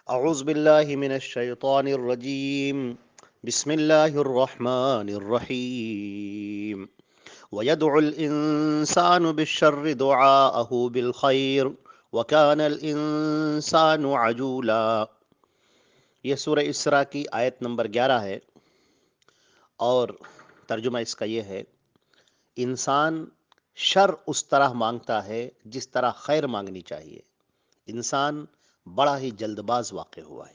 اعوذ باللہ من الشیطان الرجیم بسم اللہ الرحمن الرحیم وَيَدْعُ الْإِنسَانُ بِالشَّرِّ دُعَاءَهُ بِالْخَيْرِ وَكَانَ الْإِنسَانُ عَجُولًا۔ یہ سورہ اسراء کی آیت نمبر 11 ہے، اور ترجمہ اس کا یہ ہے: انسان شر اس طرح مانگتا ہے جس طرح خیر مانگنی چاہیے۔ انسان بڑا ہی جلد باز واقع ہوا ہے۔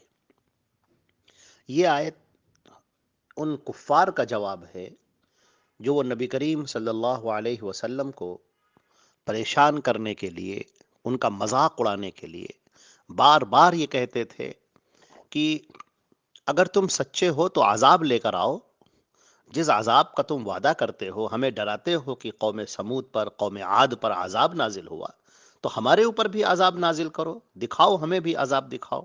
یہ آیت ان کفار کا جواب ہے جو وہ نبی کریم صلی اللہ علیہ وسلم کو پریشان کرنے کے لیے، ان کا مذاق اڑانے کے لیے بار بار یہ کہتے تھے کہ اگر تم سچے ہو تو عذاب لے کر آؤ، جس عذاب کا تم وعدہ کرتے ہو، ہمیں ڈراتے ہو کہ قوم سمود پر، قوم عاد پر عذاب نازل ہوا، تو ہمارے اوپر بھی عذاب نازل کرو، دکھاؤ ہمیں بھی عذاب دکھاؤ۔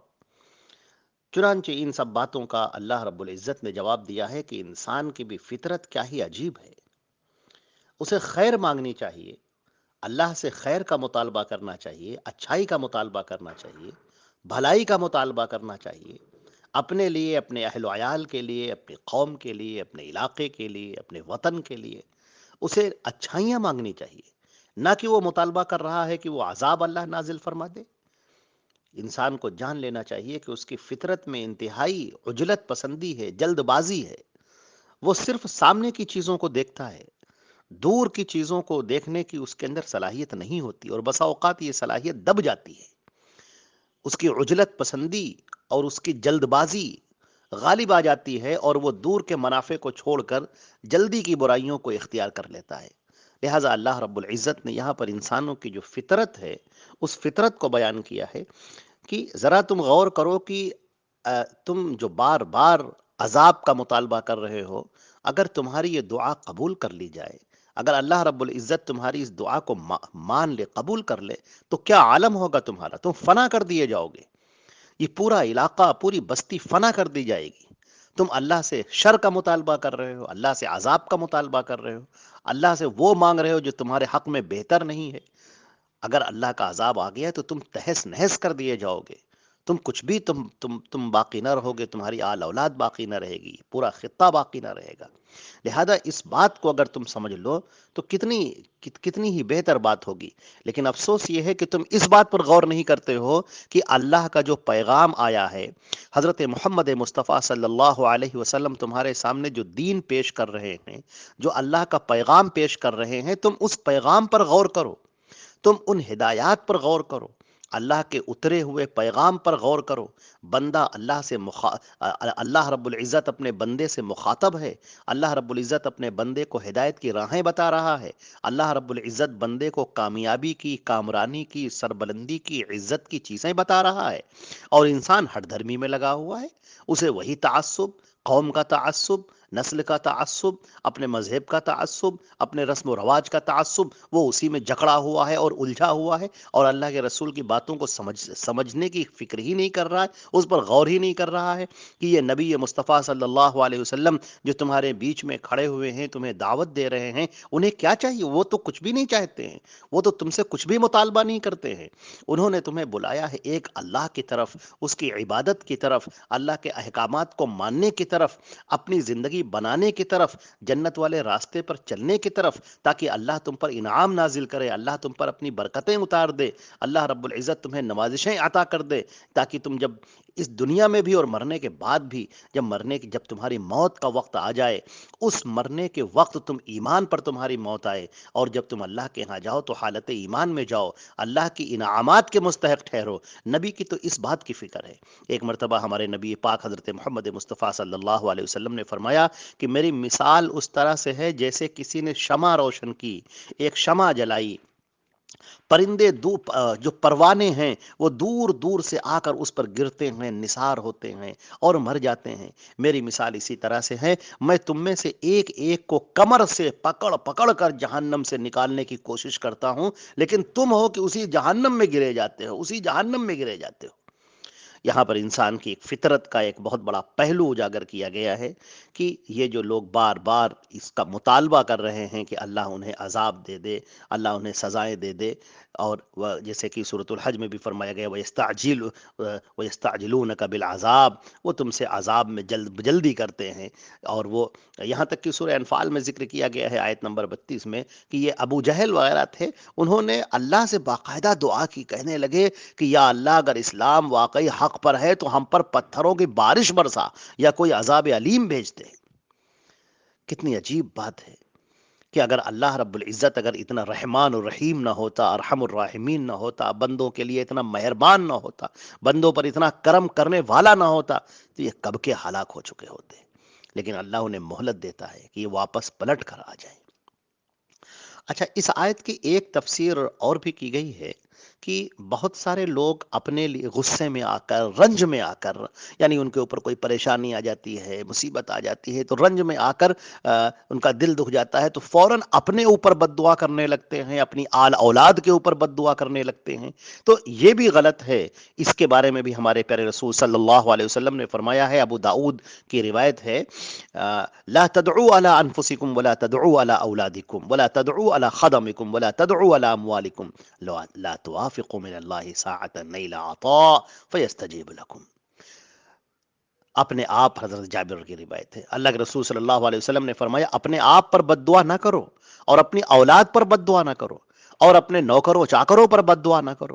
چنانچہ ان سب باتوں کا اللہ رب العزت نے جواب دیا ہے کہ انسان کی بھی فطرت کیا ہی عجیب ہے۔ اسے خیر مانگنی چاہیے، اللہ سے خیر کا مطالبہ کرنا چاہیے، اچھائی کا مطالبہ کرنا چاہیے، بھلائی کا مطالبہ کرنا چاہیے، اپنے لیے، اپنے اہل و عیال کے لیے، اپنی قوم کے لیے، اپنے علاقے کے لیے، اپنے وطن کے لیے اسے اچھائیاں مانگنی چاہیے، نہ کہ وہ مطالبہ کر رہا ہے کہ وہ عذاب اللہ نازل فرما دے۔ انسان کو جان لینا چاہیے کہ اس کی فطرت میں انتہائی عجلت پسندی ہے، جلد بازی ہے۔ وہ صرف سامنے کی چیزوں کو دیکھتا ہے، دور کی چیزوں کو دیکھنے کی اس کے اندر صلاحیت نہیں ہوتی، اور بسا اوقات یہ صلاحیت دب جاتی ہے۔ اس کی عجلت پسندی اور اس کی جلد بازی غالب آ جاتی ہے، اور وہ دور کے منافع کو چھوڑ کر جلدی کی برائیوں کو اختیار کر لیتا ہے۔ لہٰذا اللہ رب العزت نے یہاں پر انسانوں کی جو فطرت ہے، اس فطرت کو بیان کیا ہے کہ ذرا تم غور کرو کہ تم جو بار بار عذاب کا مطالبہ کر رہے ہو، اگر تمہاری یہ دعا قبول کر لی جائے، اگر اللہ رب العزت تمہاری اس دعا کو مان لے، قبول کر لے، تو کیا عالم ہوگا تمہارا؟ تم فنا کر دیے جاؤ گے، یہ پورا علاقہ، پوری بستی فنا کر دی جائے گی۔ تم اللہ سے شر کا مطالبہ کر رہے ہو، اللہ سے عذاب کا مطالبہ کر رہے ہو، اللہ سے وہ مانگ رہے ہو جو تمہارے حق میں بہتر نہیں ہے۔ اگر اللہ کا عذاب آ گیا تو تم تہس نہس کر دیے جاؤ گے، تم کچھ بھی تم باقی نہ رہو گے، تمہاری آل اولاد باقی نہ رہے گی، پورا خطہ باقی نہ رہے گا۔ لہذا اس بات کو اگر تم سمجھ لو تو کتنی ہی بہتر بات ہوگی۔ لیکن افسوس یہ ہے کہ تم اس بات پر غور نہیں کرتے ہو کہ اللہ کا جو پیغام آیا ہے، حضرت محمد مصطفیٰ صلی اللہ علیہ وسلم تمہارے سامنے جو دین پیش کر رہے ہیں، جو اللہ کا پیغام پیش کر رہے ہیں، تم اس پیغام پر غور کرو، تم ان ہدایات پر غور کرو، اللہ کے اترے ہوئے پیغام پر غور کرو۔ بندہ اللہ رب العزت اپنے بندے سے مخاطب ہے، اللہ رب العزت اپنے بندے کو ہدایت کی راہیں بتا رہا ہے، اللہ رب العزت بندے کو کامیابی کی، کامرانی کی، سربلندی کی، عزت کی چیزیں بتا رہا ہے، اور انسان ہٹ دھرمی میں لگا ہوا ہے۔ اسے وہی تعصب، قوم کا تعصب، نسل کا تعصب، اپنے مذہب کا تعصب، اپنے رسم و رواج کا تعصب، وہ اسی میں جکڑا ہوا ہے اور الجھا ہوا ہے، اور اللہ کے رسول کی باتوں کو سمجھنے کی فکر ہی نہیں کر رہا ہے، اس پر غور ہی نہیں کر رہا ہے کہ یہ نبی مصطفیٰ صلی اللہ علیہ وسلم جو تمہارے بیچ میں کھڑے ہوئے ہیں، تمہیں دعوت دے رہے ہیں، انہیں کیا چاہیے؟ وہ تو کچھ بھی نہیں چاہتے ہیں، وہ تو تم سے کچھ بھی مطالبہ نہیں کرتے ہیں۔ انہوں نے تمہیں بلایا ہے ایک اللہ کی طرف، اس کی عبادت کی طرف، اللہ کے احکامات کو ماننے کی طرف، اپنی زندگی بنانے کی طرف، جنت والے راستے پر چلنے کی طرف، تاکہ اللہ تم پر انعام نازل کرے، اللہ تم پر اپنی برکتیں اتار دے، اللہ رب العزت تمہیں نوازشیں عطا کر دے، تاکہ تم جب اس دنیا میں بھی اور مرنے کے بعد بھی، جب تمہاری موت کا وقت آ جائے، اس مرنے کے وقت تم ایمان پر تمہاری موت آئے، اور جب تم اللہ کے ہاں جاؤ تو حالت ایمان میں جاؤ، اللہ کی انعامات کے مستحق ٹھہرو۔ نبی کی تو اس بات کی فکر ہے۔ ایک مرتبہ ہمارے نبی پاک حضرت محمد مصطفیٰ صلی اللہ علیہ وسلم نے فرمایا کہ میری مثال اس طرح سے ہے جیسے کسی نے شمع روشن کی، ایک شمع جلائی، پرندے جو پروانے ہیں وہ دور دور سے آ کر اس پر گرتے ہیں، نثار ہوتے ہیں اور مر جاتے ہیں۔ میری مثال اسی طرح سے ہے، میں تم میں سے ایک ایک کو کمر سے پکڑ پکڑ کر جہنم سے نکالنے کی کوشش کرتا ہوں، لیکن تم ہو کہ اسی جہنم میں گرے جاتے ہو، اسی جہنم میں گرے جاتے ہو۔ یہاں پر انسان کی ایک فطرت کا ایک بہت بڑا پہلو اجاگر کیا گیا ہے کہ یہ جو لوگ بار بار اس کا مطالبہ کر رہے ہیں کہ اللہ انہیں عذاب دے دے، اللہ انہیں سزائیں دے دے، اور جیسے کہ سورۃ الحج میں بھی فرمایا گیا وَيَسْتَعْجِلُونَكَ بِالْعَذَابِ، وہ تم سے عذاب میں جلدی کرتے ہیں، اور وہ یہاں تک کہ سورہ انفال میں ذکر کیا گیا ہے آیت نمبر 32 میں کہ یہ ابو جہل وغیرہ تھے، انہوں نے اللہ سے باقاعدہ دعا کی، کہنے لگے کہ یا اللہ اگر اسلام واقعی حق پر ہے تو ہم پر پتھروں کی بارش برسا یا کوئی عذاب علیم بھیج دے۔ کتنی عجیب بات ہے کہ اگر اللہ رب العزت اگر اتنا رحمان الرحیم نہ ہوتا، ارحم الراحمین نہ ہوتا، بندوں کے لیے اتنا مہربان نہ ہوتا، بندوں پر اتنا کرم کرنے والا نہ ہوتا، تو یہ کب کے ہلاک ہو چکے ہوتے۔ لیکن اللہ انہیں مہلت دیتا ہے کہ یہ واپس پلٹ کر آ جائیں۔ اچھا، اس آیت کی ایک تفسیر اور بھی کی گئی ہے کہ بہت سارے لوگ اپنے لیے غصے میں آ کر، رنج میں آ کر، یعنی ان کے اوپر کوئی پریشانی آ جاتی ہے، مصیبت آ جاتی ہے، تو رنج میں آ کر ان کا دل دکھ جاتا ہے تو فوراً اپنے اوپر بد دعا کرنے لگتے ہیں، اپنی آل اولاد کے اوپر بد دعا کرنے لگتے ہیں۔ تو یہ بھی غلط ہے۔ اس کے بارے میں بھی ہمارے پیارے رسول صلی اللہ علیہ وسلم نے فرمایا ہے، ابو داؤد کی روایت ہے، لا تدعوا على انفسكم ولا تدعوا على اولادكم ولا تدعوا على خدمكم ولا تدعوا على اموالكم لا توافقوا من الله ساعة نيل عطاء فيستجيب لكم۔ اپنے آپ، حضرت جابر کی روایت ہے، اللہ کے رسول صلی اللہ علیہ وسلم نے فرمایا اپنے آپ پر بد دعا نہ کرو، اور اپنی اولاد پر بد دعا نہ کرو، اور اپنے نوکروں چاکروں پر بد دعا نہ کرو،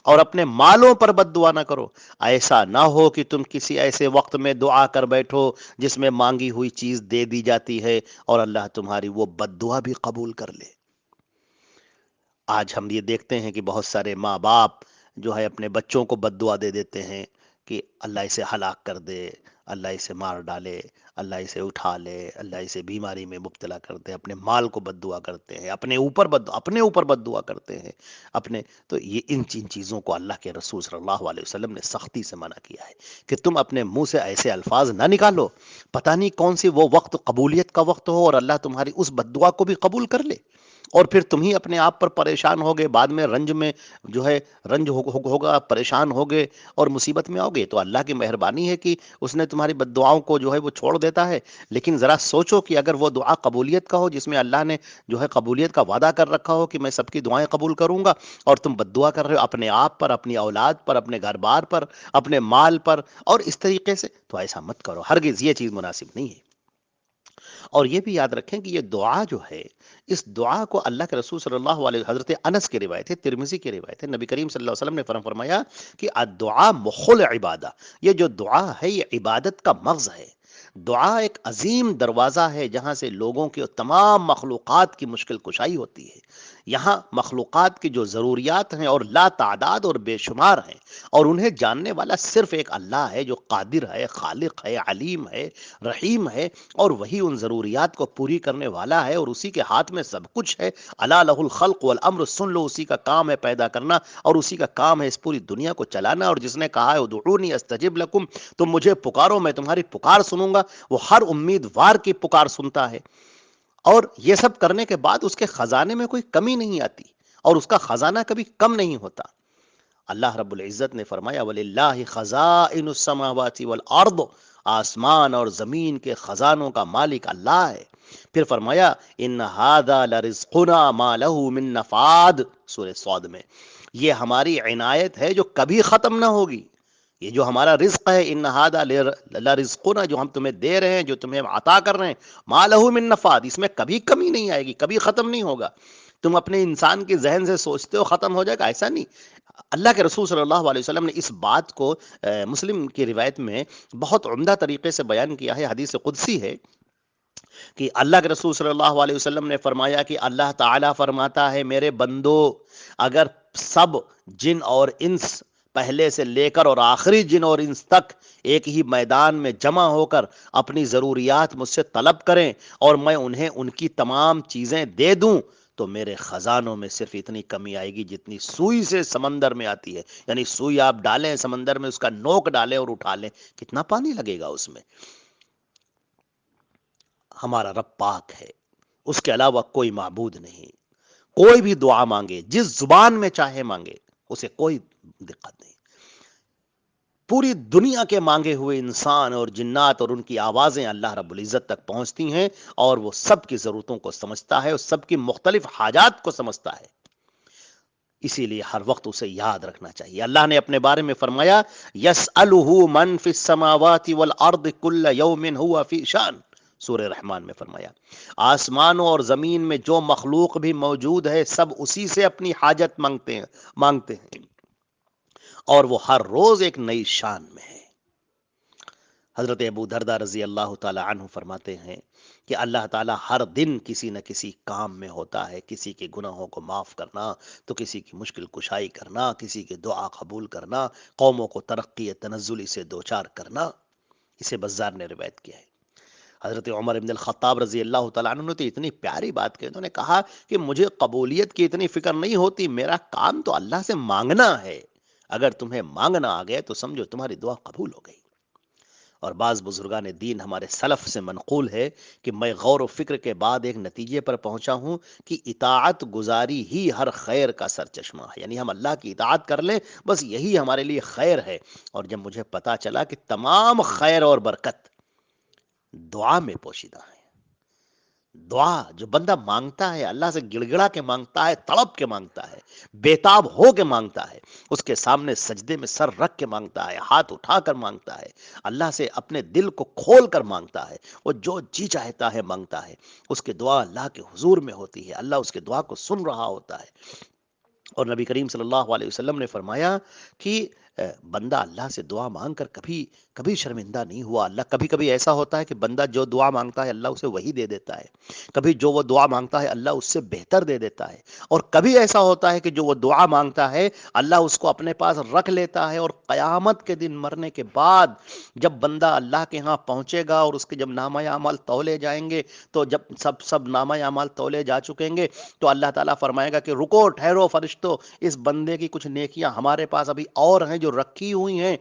اور اپنے مالوں پر بد دعا نہ کرو، ایسا نہ ہو کہ تم کسی ایسے وقت میں دعا کر بیٹھو جس میں مانگی ہوئی چیز دے دی جاتی ہے اور اللہ تمہاری وہ بد دعا بھی قبول کر لے۔ آج ہم یہ دیکھتے ہیں کہ بہت سارے ماں باپ جو ہے اپنے بچوں کو بد دعا دے دیتے ہیں کہ اللہ اسے ہلاک کر دے، اللہ اسے مار ڈالے، اللہ اسے اٹھا لے، اللہ اسے بیماری میں مبتلا کر دے، اپنے مال کو بد دعا کرتے ہیں، اپنے اوپر بد دعا کرتے ہیں اپنے۔ تو یہ ان چیزوں کو اللہ کے رسول صلی اللہ علیہ وسلم نے سختی سے منع کیا ہے کہ تم اپنے منہ سے ایسے الفاظ نہ نکالو، پتہ نہیں کون سی وہ وقت قبولیت کا وقت ہو اور اللہ تمہاری اس بد دعا کو بھی قبول کر لے، اور پھر تم ہی اپنے آپ پر پریشان ہوگے، بعد میں رنج میں جو ہے رنج ہوگا، پریشان ہوگے اور مصیبت میں آؤگے۔ تو اللہ کی مہربانی ہے کہ اس نے تمہاری بد دعاؤں کو جو ہے وہ چھوڑ دیتا ہے، لیکن ذرا سوچو کہ اگر وہ دعا قبولیت کا ہو جس میں اللہ نے جو ہے قبولیت کا وعدہ کر رکھا ہو کہ میں سب کی دعائیں قبول کروں گا، اور تم بد دعا کر رہے ہو اپنے آپ پر، اپنی اولاد پر، اپنے گھر بار پر، اپنے مال پر، اور اس طریقے سے، تو ایسا مت کرو، ہرگز یہ چیز مناسب نہیں ہے۔ اور یہ بھی یاد رکھیں کہ یہ دعا جو ہے، اس دعا کو اللہ کے رسول صلی اللہ علیہ، حضرت انس کی روایت ہے، ترمذی کی روایت ہے، نبی کریم صلی اللہ علیہ وسلم نے فرمایا کہ الدعاء مخ العبادہ، یہ جو دعا ہے یہ عبادت کا مغز ہے۔ دعا ایک عظیم دروازہ ہے جہاں سے لوگوں کی تمام مخلوقات کی مشکل کشائی ہوتی ہے۔ یہاں مخلوقات کی جو ضروریات ہیں اور لا تعداد اور بے شمار ہیں، اور انہیں جاننے والا صرف ایک اللہ ہے جو قادر ہے، خالق ہے، علیم ہے، رحیم ہے، اور وہی ان ضروریات کو پوری کرنے والا ہے، اور اسی کے ہاتھ میں سب کچھ ہے۔ الا لہ الخلق والامر، سن لو، اسی کا کام ہے پیدا کرنا، اور اسی کا کام ہے اس پوری دنیا کو چلانا، اور جس نے کہا ہے ادعونی استجب لکم، تم مجھے پکارو میں تمہاری پکار سنوں گا، وہ ہر امیدوار کی پکار سنتا ہے، اور یہ سب کرنے کے بعد اس کے خزانے میں کوئی کمی نہیں آتی، اور اس کا خزانہ کبھی کم نہیں ہوتا۔ اللہ رب العزت نے فرمایا وَلِلَّهِ خَزَائِنُ السَّمَاوَاتِ وَالْأَرْضِ، آسمان اور زمین کے خزانوں کا مالک اللہ ہے۔ پھر فرمایا ان هَذَا لَرِزْقُنَا مَا لَهُ مِن نَفَادٍ، سورہ صاد میں، یہ ہماری عنایت ہے جو کبھی ختم نہ ہوگی۔ یہ جو ہمارا رزق ہے، ان هَذَا لَرِزْقُنَا، جو ہم تمہیں دے رہے ہیں، جو تمہیں عطا کر رہے ہیں، مَا لَهُ مِن نَفَادٍ، اس میں کبھی کمی نہیں آئے گی، کبھی ختم نہیں ہوگا۔ تم اپنے انسان کے ذہن سے سوچتے ہو ختم ہو جائے گا، ایسا نہیں۔ اللہ کے رسول صلی اللہ علیہ وسلم نے اس بات کو مسلم کی روایت میں بہت عمدہ طریقے سے بیان کیا ہے، حدیث قدسی ہے کہ اللہ کے رسول صلی اللہ علیہ وسلم نے فرمایا کہ اللہ تعالیٰ فرماتا ہے میرے بندو، اگر سب جن اور انس، پہلے سے لے کر اور آخری جن اور انس تک، ایک ہی میدان میں جمع ہو کر اپنی ضروریات مجھ سے طلب کریں اور میں انہیں ان کی تمام چیزیں دے دوں، تو میرے خزانوں میں صرف اتنی کمی آئے گی جتنی سوئی سے سمندر میں آتی ہے۔ یعنی سوئی آپ ڈالیں سمندر میں، اس کا نوک ڈالیں اور اٹھا لیں، کتنا پانی لگے گا اس میں۔ ہمارا رب پاک ہے، اس کے علاوہ کوئی معبود نہیں۔ کوئی بھی دعا مانگے، جس زبان میں چاہے مانگے، اسے کوئی دقت نہیں۔ پوری دنیا کے مانگے ہوئے انسان اور جنات اور ان کی آوازیں اللہ رب العزت تک پہنچتی ہیں، اور وہ سب کی ضرورتوں کو سمجھتا ہے اور سب کی مختلف حاجات کو سمجھتا ہے۔ اسی لیے ہر وقت اسے یاد رکھنا چاہیے۔ اللہ نے اپنے بارے میں فرمایا یسألہ من فی السماوات والارض کل یوم ہوا فی شان، سورہ رحمان میں فرمایا آسمانوں اور زمین میں جو مخلوق بھی موجود ہے سب اسی سے اپنی حاجت مانگتے ہیں اور وہ ہر روز ایک نئی شان میں ہے۔ حضرت ابو دردہ رضی اللہ تعالی عنہ فرماتے ہیں کہ اللہ تعالیٰ ہر دن کسی نہ کسی کام میں ہوتا ہے، کسی کے گناہوں کو معاف کرنا تو کسی کی مشکل کشائی کرنا، کسی کی دعا قبول کرنا، قوموں کو ترقی تنزلی سے دوچار کرنا۔ اسے بزار نے روایت کیا ہے۔ حضرت عمر بن الخطاب رضی اللہ تعالیٰ عنہ نے تو اتنی پیاری بات کہی، انہوں نے کہا کہ مجھے قبولیت کی اتنی فکر نہیں ہوتی، میرا کام تو اللہ سے مانگنا ہے، اگر تمہیں مانگنا آ گیا تو سمجھو تمہاری دعا قبول ہو گئی۔ اور بعض بزرگان دین ہمارے سلف سے منقول ہے کہ میں غور و فکر کے بعد ایک نتیجے پر پہنچا ہوں کہ اطاعت گزاری ہی ہر خیر کا سرچشمہ ہے، یعنی ہم اللہ کی اطاعت کر لیں بس یہی ہمارے لیے خیر ہے۔ اور جب مجھے پتا چلا کہ تمام خیر اور برکت دعا میں پوشیدہ ہے، دعا جو بندہ مانگتا ہے اللہ سے گڑ گڑا کے مانگتا ہے، تڑپ کے مانگتا ہے، بےتاب ہو کے مانگتا ہے، اس کے سامنے سجدے میں سر رکھ کے مانگتا ہے، ہاتھ اٹھا کر مانگتا ہے، اللہ سے اپنے دل کو کھول کر مانگتا ہے، وہ جو جی چاہتا ہے مانگتا ہے، اس کی دعا اللہ کے حضور میں ہوتی ہے، اللہ اس کے دعا کو سن رہا ہوتا ہے۔ اور نبی کریم صلی اللہ علیہ وسلم نے فرمایا کہ بندہ اللہ سے دعا مانگ کر کبھی کبھی شرمندہ نہیں ہوا۔ اللہ کبھی کبھی ایسا ہوتا ہے کہ بندہ جو دعا مانگتا ہے اللہ اسے وہی دے دیتا ہے، کبھی جو وہ دعا مانگتا ہے اللہ اس سے بہتر دے دیتا ہے، اور کبھی ایسا ہوتا ہے کہ جو وہ دعا مانگتا ہے اللہ اس کو اپنے پاس رکھ لیتا ہے، اور قیامت کے دن مرنے کے بعد جب بندہ اللہ کے ہاں پہنچے گا اور اس کے جب نامہ اعمال تولے جائیں گے، تو جب سب نامہ اعمال تولے جا چکیں گے تو اللہ تعالیٰ فرمائے گا کہ رکو، ٹھہرو فرشتو، اس بندے کی کچھ نیکیاں ہمارے پاس ابھی اور ہیں جو رکھی ہوئی ہیں۔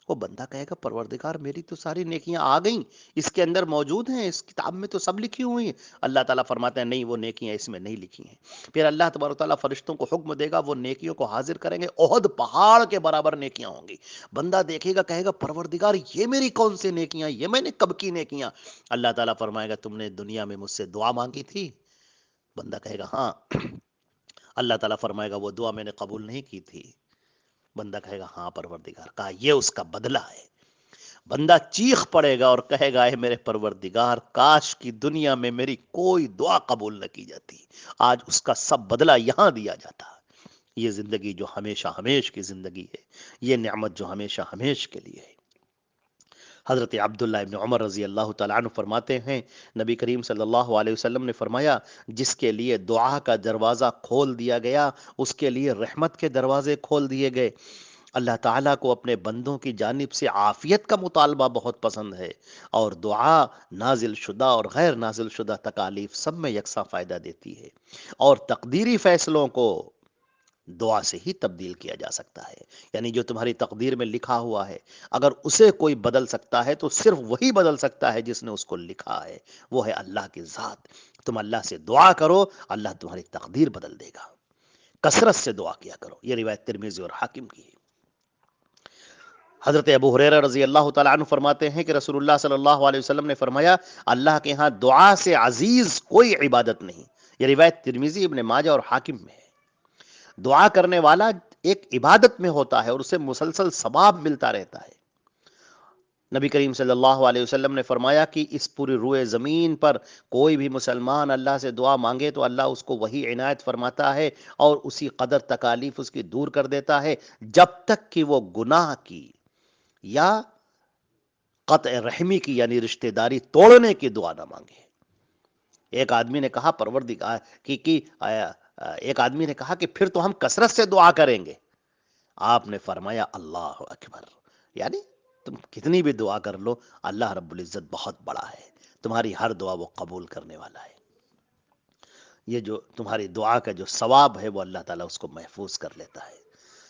وہ بندہ کہے گا پروردگار میری تو ساری نیکیاں آ گئیں، اس کے اندر موجود ہیں، اس کتاب میں تو سب لکھی ہوئی ہیں۔ اللہ تعالیٰ فرماتے ہیں نہیں، وہ نیکیاں اس میں نہیں لکھی ہیں۔ پھر اللہ تبارک و تعالیٰ فرشتوں کو حکم دے گا، وہ نیکیوں کو حاضر کریں گے، احد پہاڑ کے برابر نیکیاں ہوں گی۔ بندہ دیکھے گا کہے گا پروردگار یہ میری کون سی نیکیاں، یہ میں نے کب کی نیکیاں؟ اللہ تعالیٰ فرمائے گا تم نے دنیا میں مجھ سے دعا مانگی تھی؟ بندہ کہے گا ہاں۔ اللہ تعالیٰ فرمائے گا وہ دعا میں نے قبول نہیں کی تھی؟ بندہ کہے گا ہاں پروردگار، کہا یہ اس کا بدلہ ہے۔ بندہ چیخ پڑے گا اور کہے گا اے میرے پروردگار، کاش کی دنیا میں میری کوئی دعا قبول نہ کی جاتی، آج اس کا سب بدلہ یہاں دیا جاتا۔ یہ زندگی جو ہمیشہ ہمیش کی زندگی ہے، یہ نعمت جو ہمیشہ ہمیش کے لیے ہے۔ حضرت عبداللہ ابن عمر رضی اللہ تعالیٰ عنہ فرماتے ہیں نبی کریم صلی اللہ علیہ وسلم نے فرمایا جس کے لیے دعا کا دروازہ کھول دیا گیا اس کے لیے رحمت کے دروازے کھول دیے گئے۔ اللہ تعالیٰ کو اپنے بندوں کی جانب سے عافیت کا مطالبہ بہت پسند ہے، اور دعا نازل شدہ اور غیر نازل شدہ تکالیف سب میں یکساں فائدہ دیتی ہے، اور تقدیری فیصلوں کو دعا سے ہی تبدیل کیا جا سکتا ہے۔ یعنی جو تمہاری تقدیر میں لکھا ہوا ہے اگر اسے کوئی بدل سکتا ہے تو صرف وہی بدل سکتا ہے جس نے اس کو لکھا ہے، وہ ہے اللہ کی ذات۔ تم اللہ سے دعا کرو، اللہ تمہاری تقدیر بدل دے گا۔ کثرت سے دعا کیا کرو، یہ روایت ترمذی اور حاکم کی ہے۔ حضرت ابو ہریرہ رضی اللہ تعالیٰ عنہ فرماتے ہیں کہ رسول اللہ صلی اللہ علیہ وسلم نے فرمایا اللہ کے ہاں دعا سے عزیز کوئی عبادت نہیں۔ یہ روایت ترمذی، ابن ماجہ اور حاکم میں ہے۔ دعا کرنے والا ایک عبادت میں ہوتا ہے اور اسے مسلسل ثواب ملتا رہتا ہے۔ نبی کریم صلی اللہ علیہ وسلم نے فرمایا کہ اس پوری روئے زمین پر کوئی بھی مسلمان اللہ سے دعا مانگے تو اللہ اس کو وہی عنایت فرماتا ہے اور اسی قدر تکالیف اس کی دور کر دیتا ہے جب تک کہ وہ گناہ کی یا قطع رحمی کی یعنی رشتہ داری توڑنے کی دعا نہ مانگے۔ ایک آدمی نے کہا پروردگار ایک آدمی نے کہا کہ پھر تو ہم کثرت سے دعا کریں گے۔ آپ نے فرمایا اللہ اکبر، یعنی تم کتنی بھی دعا کر لو اللہ رب العزت بہت بڑا ہے، تمہاری ہر دعا وہ قبول کرنے والا ہے۔ یہ جو تمہاری دعا کا جو ثواب ہے وہ اللہ تعالیٰ اس کو محفوظ کر لیتا ہے۔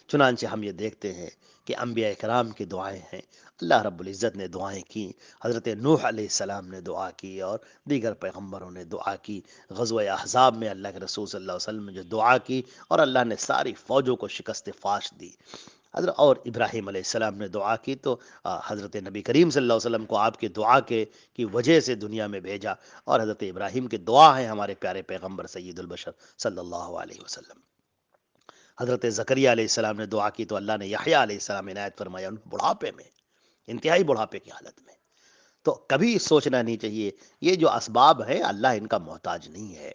چنانچہ ہم یہ دیکھتے ہیں کہ انبیاء کرام کی دعائیں ہیں، اللہ رب العزت نے دعائیں کی، حضرت نوح علیہ السلام نے دعا کی اور دیگر پیغمبروں نے دعا کی۔ غزوہ احزاب میں اللہ کے رسول صلی اللہ علیہ وسلم نے جو دعا کی اور اللہ نے ساری فوجوں کو شکست فاش دی۔ حضرت اور ابراہیم علیہ السلام نے دعا کی تو حضرت نبی کریم صلی اللہ علیہ وسلم کو آپ کی دعا کے کی وجہ سے دنیا میں بھیجا، اور حضرت ابراہیم کی دعا ہے ہمارے پیارے پیغمبر سید البشر صلی اللہ علیہ وسلم۔ حضرت زکریا علیہ السلام نے دعا کی تو اللہ نے یحییٰ علیہ السلام عنایت فرمایا، ان بڑھاپے میں، انتہائی بڑھاپے کی حالت میں۔ تو کبھی سوچنا نہیں چاہیے یہ جو اسباب ہے اللہ ان کا محتاج نہیں ہے۔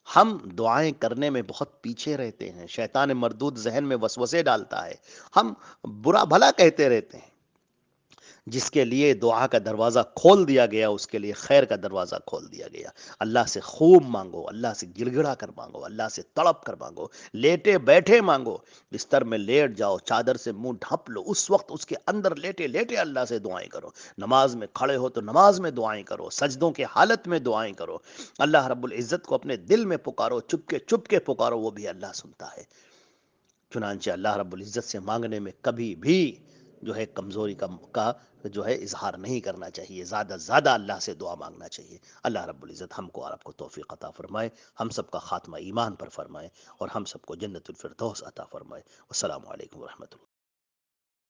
ہم دعائیں کرنے میں بہت پیچھے رہتے ہیں، شیطان مردود ذہن میں وسوسے ڈالتا ہے، ہم برا بھلا کہتے رہتے ہیں۔ جس کے لیے دعا کا دروازہ کھول دیا گیا اس کے لیے خیر کا دروازہ کھول دیا گیا۔ اللہ سے خوب مانگو، اللہ سے گڑ گڑا کر مانگو، اللہ سے تڑپ کر مانگو، لیٹے بیٹھے مانگو، بستر میں لیٹ جاؤ، چادر سے منہ ڈھپ لو، اس وقت اس کے اندر لیٹے لیٹے اللہ سے دعائیں کرو۔ نماز میں کھڑے ہو تو نماز میں دعائیں کرو، سجدوں کے حالت میں دعائیں کرو، اللہ رب العزت کو اپنے دل میں پکارو، چپ کے پکارو، وہ بھی اللہ سنتا ہے۔ چنانچہ اللہ رب العزت سے مانگنے میں کبھی بھی جو ہے کمزوری کا جو ہے اظہار نہیں کرنا چاہیے، زیادہ سے زیادہ اللہ سے دعا مانگنا چاہیے۔ اللہ رب العزت ہم کو اور آپ کو توفیق عطا فرمائے، ہم سب کا خاتمہ ایمان پر فرمائے، اور ہم سب کو جنت الفردوس عطا فرمائے۔ السلام علیکم ورحمۃ اللہ۔